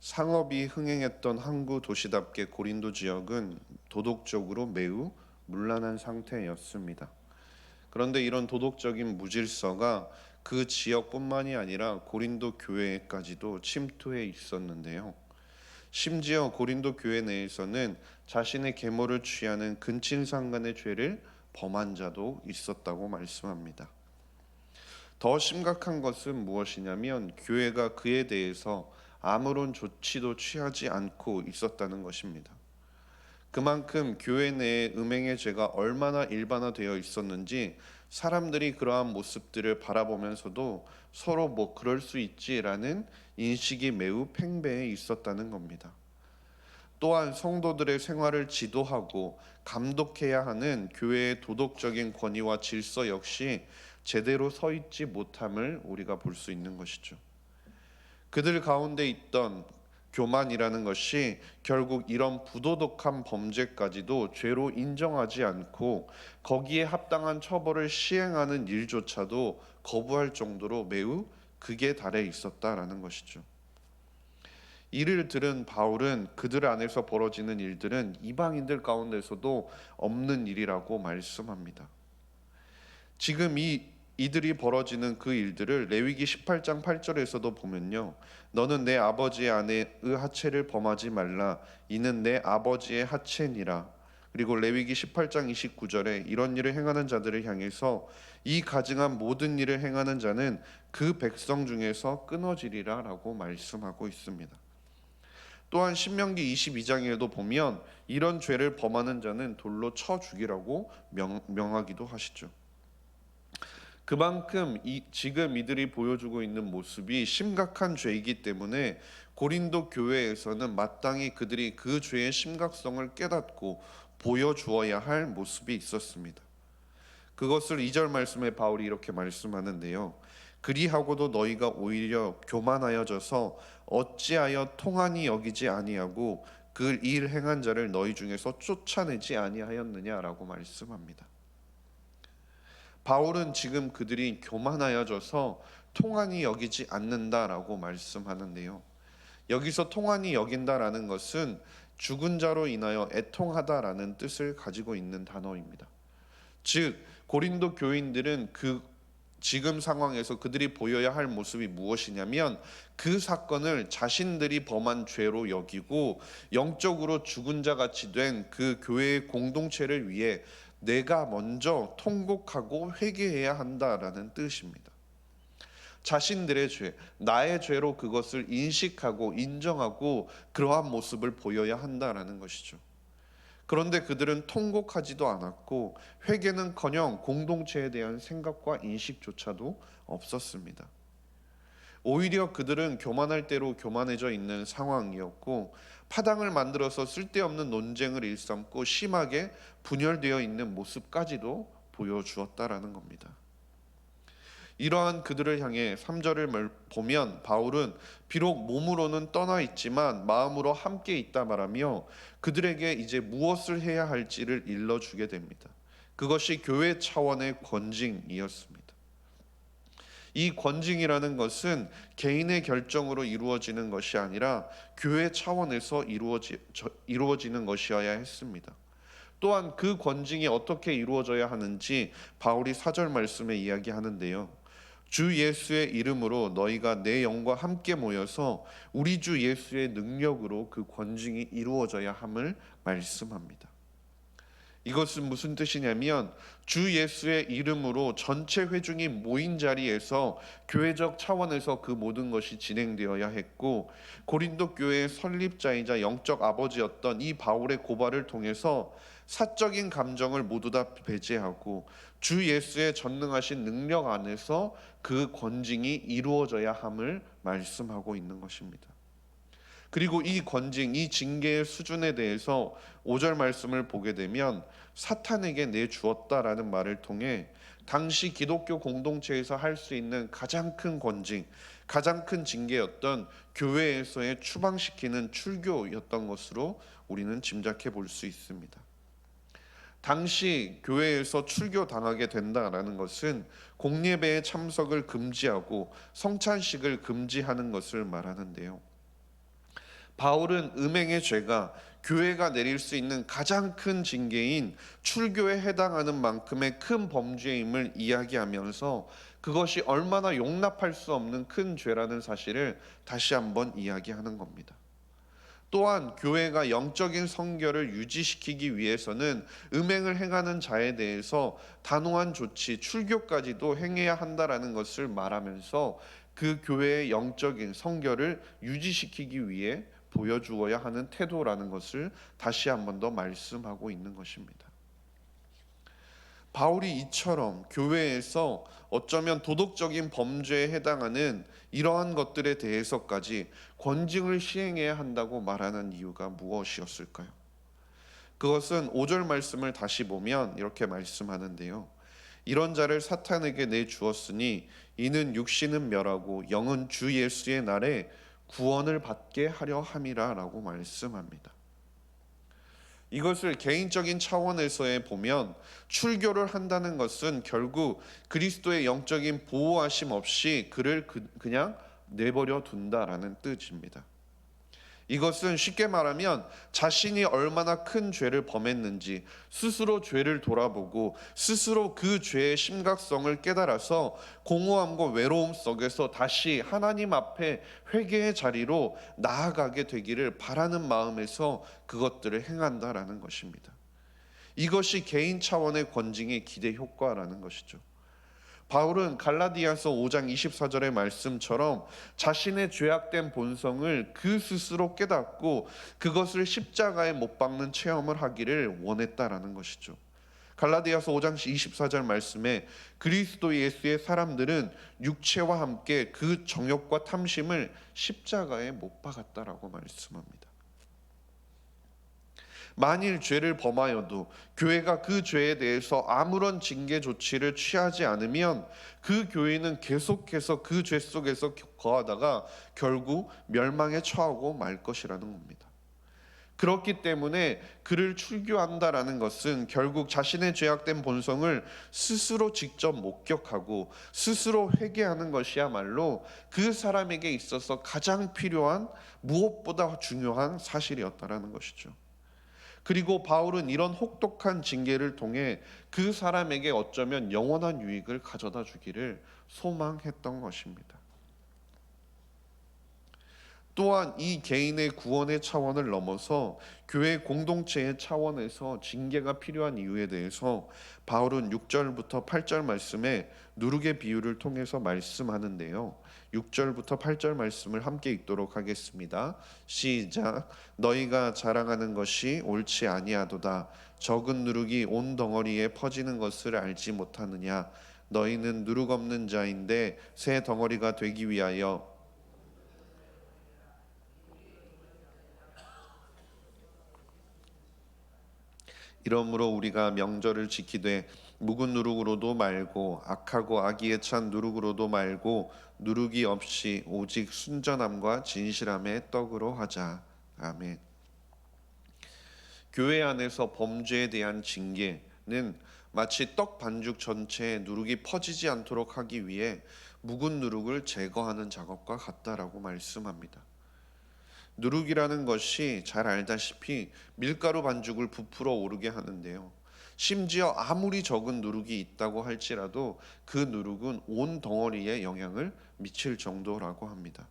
상업이 흥행했던 항구 도시답게 고린도 지역은 도덕적으로 매우 문란한 상태였습니다. 그런데 이런 도덕적인 무질서가 그 지역뿐만이 아니라 고린도 교회까지도 침투해 있었는데요. 심지어 고린도 교회 내에서는 자신의 계모를 취하는 근친상간의 죄를 범한 자도 있었다고 말씀합니다. 더 심각한 것은 무엇이냐면 교회가 그에 대해서 아무런 조치도 취하지 않고 있었다는 것입니다. 그만큼 교회 내에 음행의 죄가 얼마나 일반화되어 있었는지 사람들이 그러한 모습들을 바라보면서도 서로 그럴 수 있지라는 인식이 매우 팽배해 있었다는 겁니다. 또한 성도들의 생활을 지도하고 감독해야 하는 교회의 도덕적인 권위와 질서 역시 제대로 서 있지 못함을 우리가 볼 수 있는 것이죠. 그들 가운데 있던 교만이라는 것이 결국 이런 부도덕한 범죄까지도 죄로 인정하지 않고 거기에 합당한 처벌을 시행하는 일조차도 거부할 정도로 매우 극에 달해 있었다라는 것이죠. 이를 들은 바울은 그들 안에서 벌어지는 일들은 이방인들 가운데서도 없는 일이라고 말씀합니다. 지금 이들이 벌어지는 그 일들을 레위기 18장 8절에서도 보면요. 너는 내 아버지의 아내의 하체를 범하지 말라. 이는 내 아버지의 하체니라. 그리고 레위기 18장 29절에 이런 일을 행하는 자들을 향해서 이 가증한 모든 일을 행하는 자는 그 백성 중에서 끊어지리라 라고 말씀하고 있습니다. 또한 신명기 22장에도 보면 이런 죄를 범하는 자는 돌로 쳐 죽이라고 명하기도 하시죠. 그만큼 지금 이들이 보여주고 있는 모습이 심각한 죄이기 때문에 고린도 교회에서는 마땅히 그들이 그 죄의 심각성을 깨닫고 보여주어야 할 모습이 있었습니다. 그것을 2절 말씀에 바울이 이렇게 말씀하는데요. 그리하고도 너희가 오히려 교만하여져서 어찌하여 통한이 여기지 아니하고 그 일 행한 자를 너희 중에서 쫓아내지 아니하였느냐라고 말씀합니다. 바울은 지금 그들이 교만하여져서 통한이 여기지 않는다라고 말씀하는데요. 여기서 통한이 여긴다라는 것은 죽은 자로 인하여 애통하다라는 뜻을 가지고 있는 단어입니다. 즉 고린도 교인들은 그 지금 상황에서 그들이 보여야 할 모습이 무엇이냐면 그 사건을 자신들이 범한 죄로 여기고 영적으로 죽은 자 같이 된 그 교회의 공동체를 위해 내가 먼저 통곡하고 회개해야 한다라는 뜻입니다. 자신들의 죄, 나의 죄로 그것을 인식하고 인정하고 그러한 모습을 보여야 한다라는 것이죠. 그런데 그들은 통곡하지도 않았고 회개는커녕 공동체에 대한 생각과 인식조차도 없었습니다. 오히려 그들은 교만할 대로 교만해져 있는 상황이었고 파당을 만들어서 쓸데없는 논쟁을 일삼고 심하게 분열되어 있는 모습까지도 보여주었다라는 겁니다. 이러한 그들을 향해 3절을 보면 바울은 비록 몸으로는 떠나 있지만 마음으로 함께 있다 말하며 그들에게 이제 무엇을 해야 할지를 일러주게 됩니다. 그것이 교회 차원의 권징이었습니다. 이 권징이라는 것은 개인의 결정으로 이루어지는 것이 아니라 교회 차원에서 이루어지는 것이어야 했습니다. 또한 그 권징이 어떻게 이루어져야 하는지 바울이 4절 말씀에 이야기하는데요. 주 예수의 이름으로 너희가 내 영과 함께 모여서 우리 주 예수의 능력으로 그 권징이 이루어져야 함을 말씀합니다. 이것은 무슨 뜻이냐면 주 예수의 이름으로 전체 회중이 모인 자리에서 교회적 차원에서 그 모든 것이 진행되어야 했고 고린도 교회의 설립자이자 영적 아버지였던 이 바울의 고발을 통해서 사적인 감정을 모두 다 배제하고 주 예수의 전능하신 능력 안에서 그 권징이 이루어져야 함을 말씀하고 있는 것입니다. 그리고 이 권징, 이 징계의 수준에 대해서 5절 말씀을 보게 되면 사탄에게 내주었다라는 말을 통해 당시 기독교 공동체에서 할 수 있는 가장 큰 권징, 가장 큰 징계였던 교회에서의 추방시키는 출교였던 것으로 우리는 짐작해 볼 수 있습니다. 당시 교회에서 출교당하게 된다라는 것은 공예배의 참석을 금지하고 성찬식을 금지하는 것을 말하는데요. 바울은 음행의 죄가 교회가 내릴 수 있는 가장 큰 징계인 출교에 해당하는 만큼의 큰 범죄임을 이야기하면서 그것이 얼마나 용납할 수 없는 큰 죄라는 사실을 다시 한번 이야기하는 겁니다. 또한 교회가 영적인 성결을 유지시키기 위해서는 음행을 행하는 자에 대해서 단호한 조치, 출교까지도 행해야 한다라는 것을 말하면서 그 교회의 영적인 성결을 유지시키기 위해 보여주어야 하는 태도라는 것을 다시 한 번 더 말씀하고 있는 것입니다. 바울이 이처럼 교회에서 어쩌면 도덕적인 범죄에 해당하는 이러한 것들에 대해서까지 권징을 시행해야 한다고 말하는 이유가 무엇이었을까요? 그것은 5절 말씀을 다시 보면 이렇게 말씀하는데요. 이런 자를 사탄에게 내주었으니 이는 육신은 멸하고 영은 주 예수의 날에 구원을 받게 하려 함이라 라고 말씀합니다. 이것을 개인적인 차원에서의 보면 출교를 한다는 것은 결국 그리스도의 영적인 보호하심 없이 그를 그냥 내버려 둔다라는 뜻입니다. 이것은 쉽게 말하면 자신이 얼마나 큰 죄를 범했는지 스스로 죄를 돌아보고 스스로 그 죄의 심각성을 깨달아서 공허함과 외로움 속에서 다시 하나님 앞에 회개의 자리로 나아가게 되기를 바라는 마음에서 그것들을 행한다라는 것입니다. 이것이 개인 차원의 권징의 기대 효과라는 것이죠. 바울은 갈라디아서 5장 24절의 말씀처럼 자신의 죄악된 본성을 그 스스로 깨닫고 그것을 십자가에 못 박는 체험을 하기를 원했다라는 것이죠. 갈라디아서 5장 24절 말씀에 그리스도 예수의 사람들은 육체와 함께 그 정욕과 탐심을 십자가에 못 박았다라고 말씀합니다. 만일 죄를 범하여도 교회가 그 죄에 대해서 아무런 징계 조치를 취하지 않으면 그 교회는 계속해서 그 죄 속에서 거하다가 결국 멸망에 처하고 말 것이라는 겁니다. 그렇기 때문에 그를 출교한다라는 것은 결국 자신의 죄악된 본성을 스스로 직접 목격하고 스스로 회개하는 것이야말로 그 사람에게 있어서 가장 필요한 무엇보다 중요한 사실이었다라는 것이죠. 그리고 바울은 이런 혹독한 징계를 통해 그 사람에게 어쩌면 영원한 유익을 가져다 주기를 소망했던 것입니다. 또한 이 개인의 구원의 차원을 넘어서 교회 공동체의 차원에서 징계가 필요한 이유에 대해서 바울은 6절부터 8절 말씀에 누룩의 비유를 통해서 말씀하는데요. 6절부터 8절 말씀을 함께 읽도록 하겠습니다. 시작. 너희가 자랑하는 것이 옳지 아니하도다. 적은 누룩이 온 덩어리에 퍼지는 것을 알지 못하느냐. 너희는 누룩 없는 자인데 새 덩어리가 되기 위하여 이러므로 우리가 명절을 지키되 묵은 누룩으로도 말고 악하고 악의에 찬 누룩으로도 말고 누룩이 없이 오직 순전함과 진실함의 떡으로 하자. 아멘. 교회 안에서 범죄에 대한 징계는 마치 떡 반죽 전체에 누룩이 퍼지지 않도록 하기 위해 묵은 누룩을 제거하는 작업과 같다라고 말씀합니다. 누룩이라는 것이 잘 알다시피 밀가루 반죽을 부풀어 오르게 하는데요. 심지어 아무리 적은 누룩이 있다고 할지라도 그 누룩은 온 덩어리에 영향을 미칠 정도라고 합니다.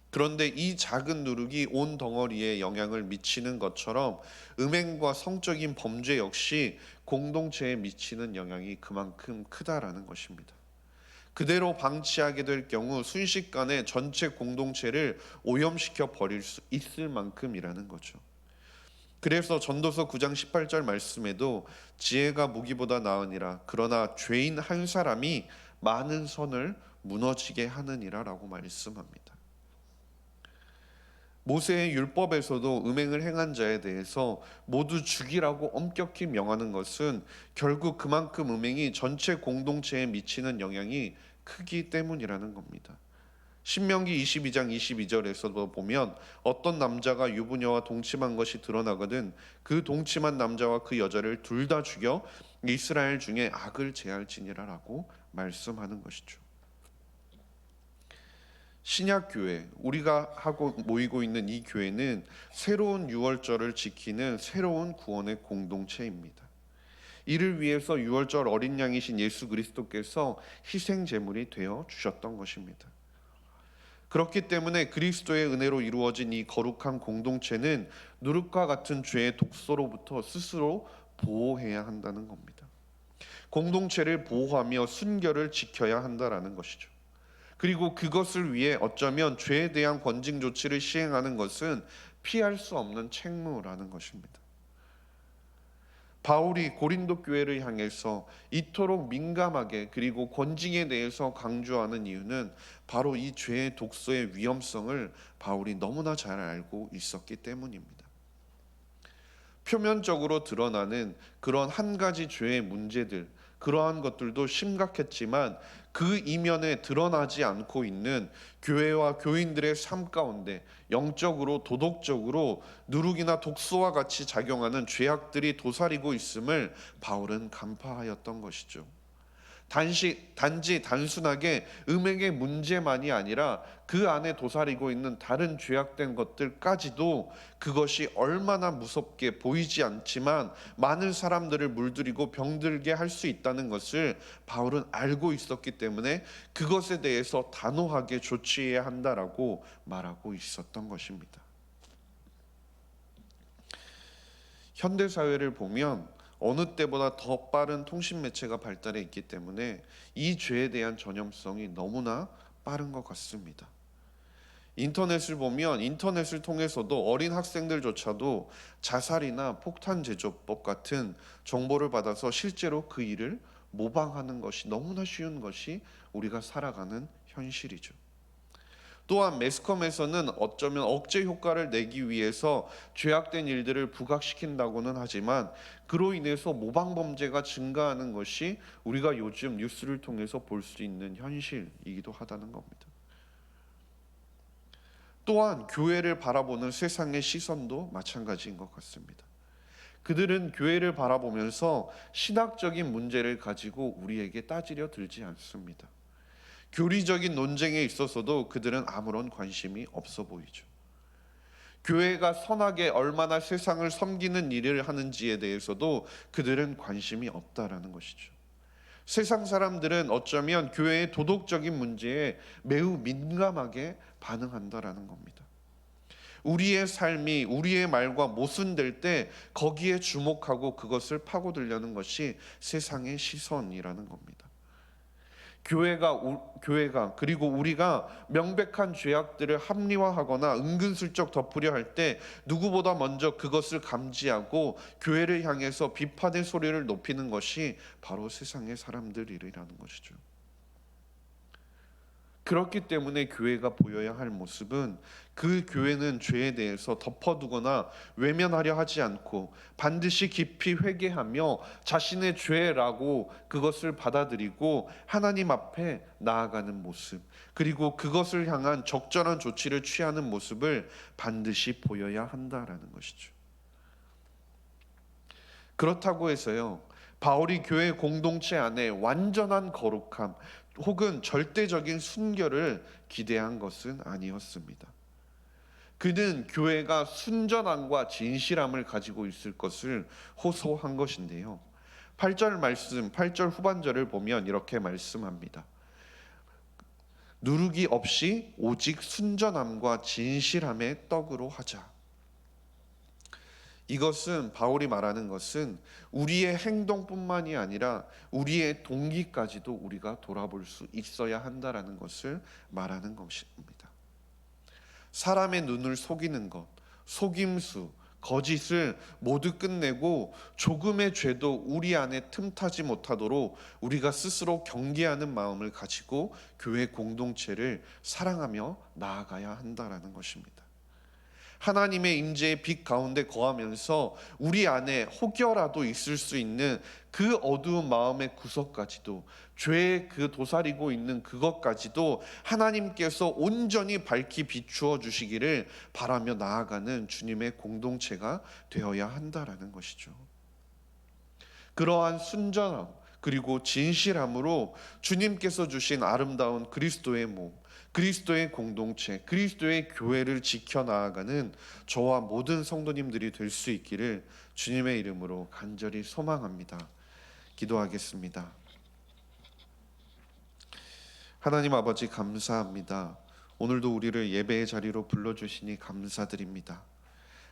그런데 이 작은 누룩이 온 덩어리에 영향을 미치는 것처럼 음행과 성적인 범죄 역시 공동체에 미치는 영향이 그만큼 크다라는 것입니다. 그대로 방치하게 될 경우 순식간에 전체 공동체를 오염시켜 버릴 수 있을 만큼이라는 거죠. 그래서 전도서 9장 18절 말씀에도 지혜가 무기보다 나으니라 그러나 죄인 한 사람이 많은 선을 무너지게 하느니라라고 말씀합니다. 모세의 율법에서도 음행을 행한 자에 대해서 모두 죽이라고 엄격히 명하는 것은 결국 그만큼 음행이 전체 공동체에 미치는 영향이 크기 때문이라는 겁니다. 신명기 22장 22절에서도 보면 어떤 남자가 유부녀와 동침한 것이 드러나거든 그 동침한 남자와 그 여자를 둘 다 죽여 이스라엘 중에 악을 제할지니라라고 말씀하는 것이죠. 신약 교회, 우리가 하고 모이고 있는 이 교회는 새로운 유월절을 지키는 새로운 구원의 공동체입니다. 이를 위해서 유월절 어린 양이신 예수 그리스도께서 희생 제물이 되어 주셨던 것입니다. 그렇기 때문에 그리스도의 은혜로 이루어진 이 거룩한 공동체는 누룩과 같은 죄의 독소로부터 스스로 보호해야 한다는 겁니다. 공동체를 보호하며 순결을 지켜야 한다라는 것이죠. 그리고 그것을 위해 어쩌면 죄에 대한 권징 조치를 시행하는 것은 피할 수 없는 책무라는 것입니다. 바울이 고린도 교회를 향해서 이토록 민감하게 그리고 권징에 대해서 강조하는 이유는 바로 이 죄의 독소의 위험성을 바울이 너무나 잘 알고 있었기 때문입니다. 표면적으로 드러나는 그런 한 가지 죄의 문제들, 그러한 것들도 심각했지만 그 이면에 드러나지 않고 있는 교회와 교인들의 삶 가운데 영적으로 도덕적으로 누룩이나 독소와 같이 작용하는 죄악들이 도사리고 있음을 바울은 간파하였던 것이죠. 단지 단순하게 음행의 문제만이 아니라 그 안에 도사리고 있는 다른 죄악된 것들까지도 그것이 얼마나 무섭게 보이지 않지만 많은 사람들을 물들이고 병들게 할 수 있다는 것을 바울은 알고 있었기 때문에 그것에 대해서 단호하게 조치해야 한다라고 말하고 있었던 것입니다. 현대 사회를 보면 어느 때보다 더 빠른 통신 매체가 발달해 있기 때문에 이 죄에 대한 전염성이 너무나 빠른 것 같습니다. 인터넷을 보면 인터넷을 통해서도 어린 학생들조차도 자살이나 폭탄 제조법 같은 정보를 받아서 실제로 그 일을 모방하는 것이 너무나 쉬운 것이 우리가 살아가는 현실이죠. 또한 매스컴에서는 어쩌면 억제 효과를 내기 위해서 죄악된 일들을 부각시킨다고는 하지만 그로 인해서 모방 범죄가 증가하는 것이 우리가 요즘 뉴스를 통해서 볼 수 있는 현실이기도 하다는 겁니다. 또한 교회를 바라보는 세상의 시선도 마찬가지인 것 같습니다. 그들은 교회를 바라보면서 신학적인 문제를 가지고 우리에게 따지려 들지 않습니다. 교리적인 논쟁에 있어서도 그들은 아무런 관심이 없어 보이죠. 교회가 선하게 얼마나 세상을 섬기는 일을 하는지에 대해서도 그들은 관심이 없다라는 것이죠. 세상 사람들은 어쩌면 교회의 도덕적인 문제에 매우 민감하게 반응한다라는 겁니다. 우리의 삶이 우리의 말과 모순될 때 거기에 주목하고 그것을 파고들려는 것이 세상의 시선이라는 겁니다. 교회가 그리고 우리가 명백한 죄악들을 합리화하거나 은근슬쩍 덮으려 할 때 누구보다 먼저 그것을 감지하고 교회를 향해서 비판의 소리를 높이는 것이 바로 세상의 사람들이라는 것이죠. 그렇기 때문에 교회가 보여야 할 모습은 그 교회는 죄에 대해서 덮어두거나 외면하려 하지 않고 반드시 깊이 회개하며 자신의 죄라고 그것을 받아들이고 하나님 앞에 나아가는 모습, 그리고 그것을 향한 적절한 조치를 취하는 모습을 반드시 보여야 한다라는 것이죠. 그렇다고 해서요, 바울이 교회 공동체 안에 완전한 거룩함 혹은 절대적인 순결을 기대한 것은 아니었습니다. 그는 교회가 순전함과 진실함을 가지고 있을 것을 호소한 것인데요. 8절 후반절을 보면 이렇게 말씀합니다. 누룩이 없이 오직 순전함과 진실함의 떡으로 하자. 이것은 바울이 말하는 것은 우리의 행동뿐만이 아니라 우리의 동기까지도 우리가 돌아볼 수 있어야 한다라는 것을 말하는 것입니다. 사람의 눈을 속이는 것, 속임수, 거짓을 모두 끝내고 조금의 죄도 우리 안에 틈타지 못하도록 우리가 스스로 경계하는 마음을 가지고 교회 공동체를 사랑하며 나아가야 한다라는 것입니다. 하나님의 임재의 빛 가운데 거하면서 우리 안에 혹여라도 있을 수 있는 그 어두운 마음의 구석까지도, 죄에 그 도사리고 있는 그것까지도 하나님께서 온전히 밝히 비추어 주시기를 바라며 나아가는 주님의 공동체가 되어야 한다라는 것이죠. 그러한 순전함 그리고 진실함으로 주님께서 주신 아름다운 그리스도의 몸, 그리스도의 공동체, 그리스도의 교회를 지켜나가는 저와 모든 성도님들이 될 수 있기를 주님의 이름으로 간절히 소망합니다. 기도하겠습니다. 하나님 아버지, 감사합니다. 오늘도 우리를 예배의 자리로 불러주시니 감사드립니다.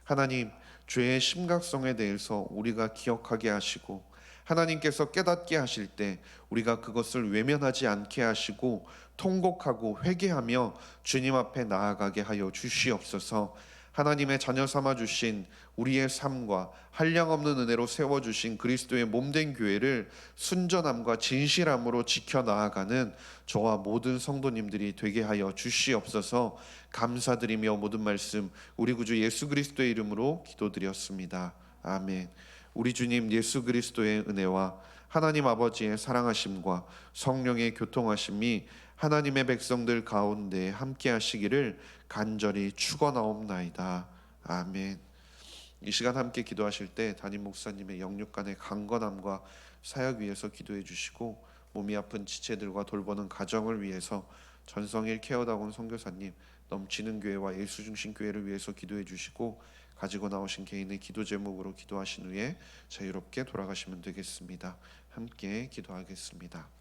하나님, 죄의 심각성에 대해서 우리가 기억하게 하시고, 하나님께서 깨닫게 하실 때 우리가 그것을 외면하지 않게 하시고 통곡하고 회개하며 주님 앞에 나아가게 하여 주시옵소서. 하나님의 자녀 삼아 주신 우리의 삶과 한량없는 은혜로 세워주신 그리스도의 몸된 교회를 순전함과 진실함으로 지켜나아가는 저와 모든 성도님들이 되게 하여 주시옵소서. 감사드리며 모든 말씀 우리 구주 예수 그리스도의 이름으로 기도드렸습니다. 아멘. 우리 주님 예수 그리스도의 은혜와 하나님 아버지의 사랑하심과 성령의 교통하심이 하나님의 백성들 가운데 함께 하시기를 간절히 축원하옵나이다. 아멘. 이 시간 함께 기도하실 때 담임 목사님의 영육간의 강건함과 사역 위해서 기도해 주시고, 몸이 아픈 지체들과 돌보는 가정을 위해서 전성일 케어다곤 선교사님, 넘치는 교회와 예수 중심 교회를 위해서 기도해 주시고, 가지고 나오신 개인의 기도 제목으로 기도하신 후에 자유롭게 돌아가시면 되겠습니다. 함께 기도하겠습니다.